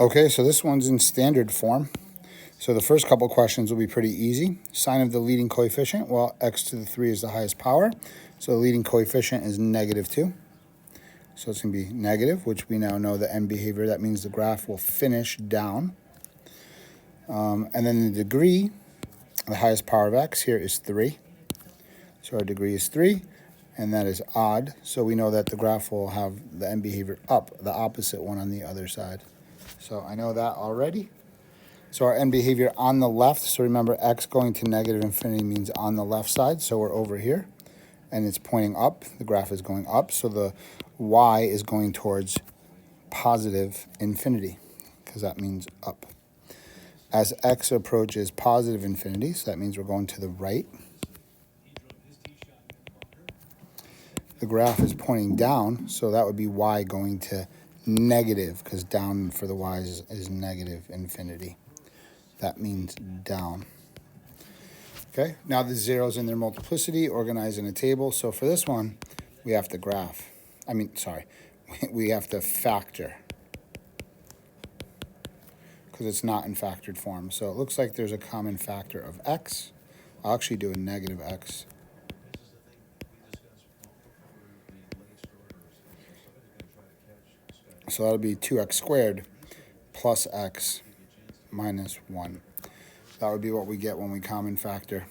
Okay, so this one's in standard form. So the first couple questions will be pretty easy. Sign of the leading coefficient. Well, x to the 3 is the highest power. So the leading coefficient is -2. So it's going to be negative, which we now know the end behavior. That means the graph will finish down. And then the degree, the highest power of x here is 3. So our degree is 3, and that is odd. So we know that the graph will have the end behavior up, the opposite one on the other side. So I know that already. So our end behavior on the left, so remember x going to -infinity means on the left side, so we're over here, and it's pointing up, the graph is going up, so the y is going towards positive infinity, because that means up. As x approaches positive infinity, so that means we're going to the right, the graph is pointing down, so that would be y going to negative, because down for the y is negative infinity. That means down. Okay, now the zeros in their multiplicity organized in a table. So for this one, we have to we have to factor, because it's not in factored form. So it looks like there's a common factor of x. I'll actually do a negative x. So that'll be 2x squared plus x minus 1. That would be what we get when we common factor.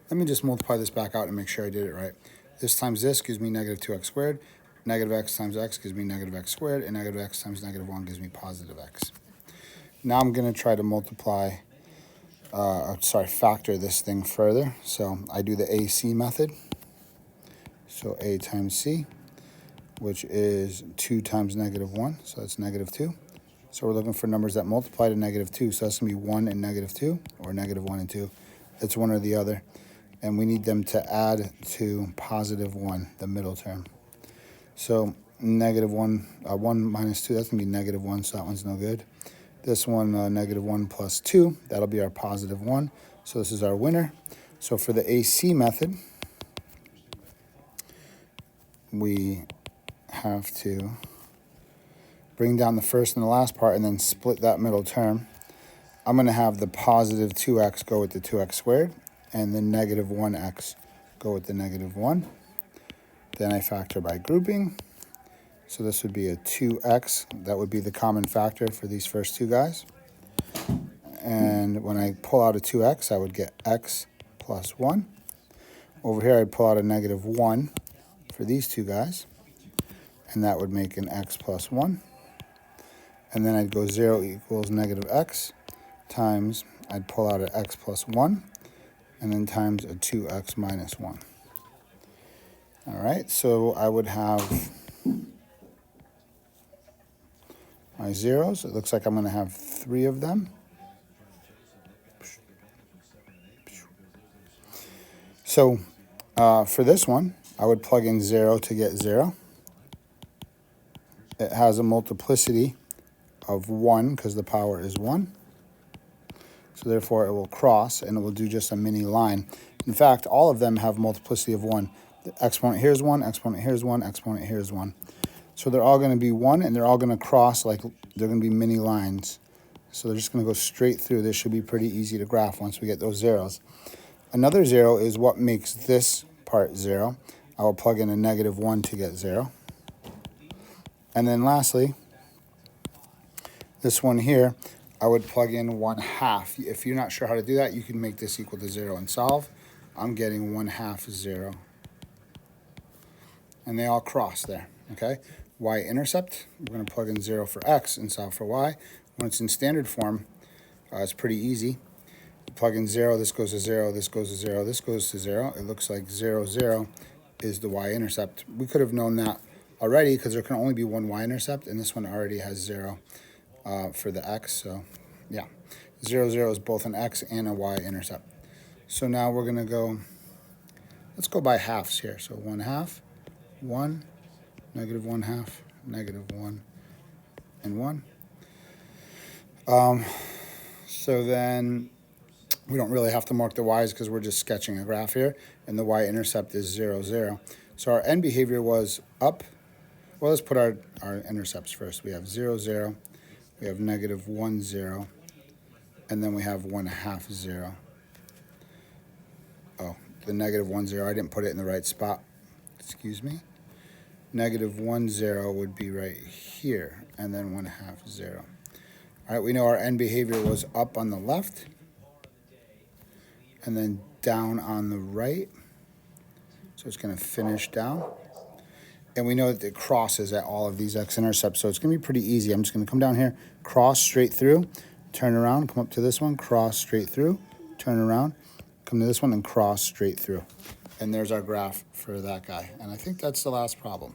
Let me just multiply this back out and make sure I did it right. This times this gives me negative 2x squared. Negative x times x gives me negative x squared. And negative x times negative 1 gives me positive x. Now I'm going to try to factor this thing further. So I do the AC method. So a times c, which is 2 times -1, so that's -2. So we're looking for numbers that multiply to -2, so that's going to be 1 and -2, or -1 and 2. It's one or the other. And we need them to add to +1, the middle term. So -1, 1 minus 2, that's going to be -1, so that one's no good. This one, -1 plus 2, that'll be our +1. So this is our winner. So for the AC method, we have to bring down the first and the last part and then split that middle term. I'm going to have the positive 2x go with the 2x squared, and the -1x go with the -1. Then I factor by grouping. So this would be a 2x. That would be the common factor for these first two guys. And when I pull out a 2x, I would get x plus 1. Over here, I'd pull out a -1 for these two guys, and that would make an x plus 1. And then I'd go 0 equals -x times, I'd pull out an x plus 1, and then times a 2x minus 1. All right, so I would have my zeros. It looks like I'm going to have 3 of them. So for this one, I would plug in 0 to get 0. It has a multiplicity of 1 because the power is 1. So therefore, it will cross, and it will do just a mini line. In fact, all of them have multiplicity of 1. The exponent here is 1, exponent here is 1, exponent here is 1. So they're all going to be 1, and they're all going to cross like they're going to be mini lines. So they're just going to go straight through. This should be pretty easy to graph once we get those zeros. Another 0 is what makes this part 0. I will plug in a -1 to get 0. And then lastly, this one here, I would plug in 1/2. If you're not sure how to do that, you can make this equal to 0 and solve. I'm getting 1/2 0. And they all cross there, okay? Y-intercept, we're going to plug in 0 for x and solve for y. When it's in standard form, it's pretty easy. Plug in 0, this goes to 0, this goes to 0, this goes to 0. It looks like 0, 0 is the y-intercept. We could have known that already because there can only be one y-intercept, and this one already has 0 for the x. So, yeah, 0, 0 is both an x and a y-intercept. So now we're going to go, let's go by halves here. So 1/2, 1, -1/2, -1, and 1. So then we don't really have to mark the y's because we're just sketching a graph here, and the y-intercept is 0, 0. So our end behavior was up. Well, let's put our intercepts first. We have 0, 0, We have negative 1, 0. And then we have 1/2, 0. Oh, the negative 1, 0, I didn't put it in the right spot. Excuse me. Negative 1, 0 would be right here, and then 1/2, 0. All right, we know our end behavior was up on the left, and then down on the right. So it's going to finish down. And we know that it crosses at all of these x-intercepts, so it's going to be pretty easy. I'm just going to come down here, cross straight through, turn around, come up to this one, cross straight through, turn around, come to this one, and cross straight through. And there's our graph for that guy. And I think that's the last problem.